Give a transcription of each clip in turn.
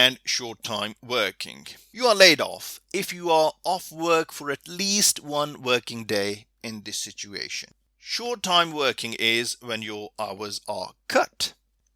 and short-time working. You are laid off if you are off work for at least one working day in this situation. Short-time working is when your hours are cut.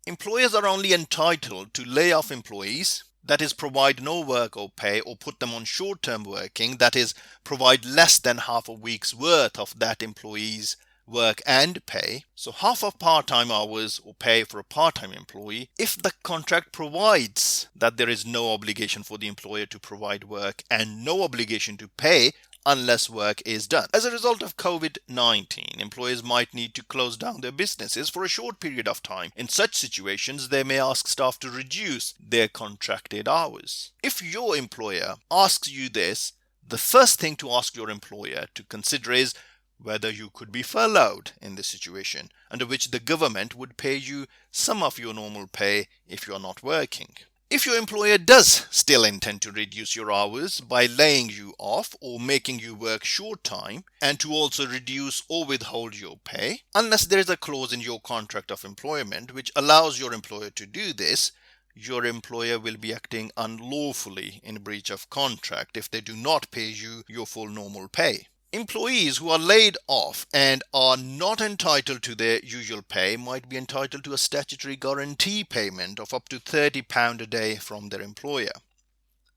Employers are only entitled to lay off employees, that is, provide no work or pay, or put them on short-term working, that is, provide less than half a week's worth of that employee's work and pay. So half of part-time hours or pay for a part-time employee if the contract provides that there is no obligation for the employer to provide work and no obligation to pay unless work is done. As a result of COVID-19, employers might need to close down their businesses for a short period of time. In such situations, they may ask staff to reduce their contracted hours. If your employer asks you this, the first thing to ask your employer to consider is whether you could be furloughed in this situation, under which the government would pay you some of your normal pay if you are not working. If your employer does still intend to reduce your hours by laying you off or making you work short time, and to also reduce or withhold your pay, unless there is a clause in your contract of employment which allows your employer to do this, your employer will be acting unlawfully in breach of contract if they do not pay you your full normal pay. Employees who are laid off and are not entitled to their usual pay might be entitled to a statutory guarantee payment of up to £30 a day from their employer.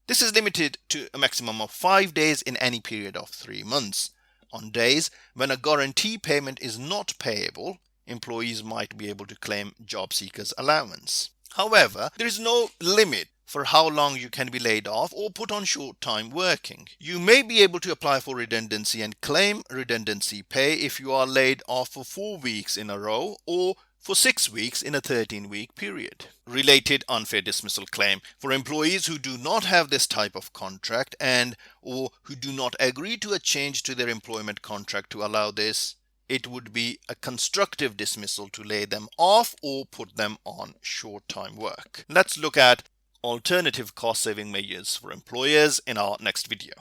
This is limited to a maximum of 5 days in any period of 3 months. On days when a guarantee payment is not payable, employees might be able to claim job seekers allowance. However, there is no limit for how long you can be laid off or put on short-time working. You may be able to apply for redundancy and claim redundancy pay if you are laid off for 4 weeks in a row or for 6 weeks in a 13-week period. Related unfair dismissal claim. For employees who do not have this type of contract and or who do not agree to a change to their employment contract to allow this, it would be a constructive dismissal to lay them off or put them on short-time work. Let's look at alternative cost-saving measures for employers in our next video.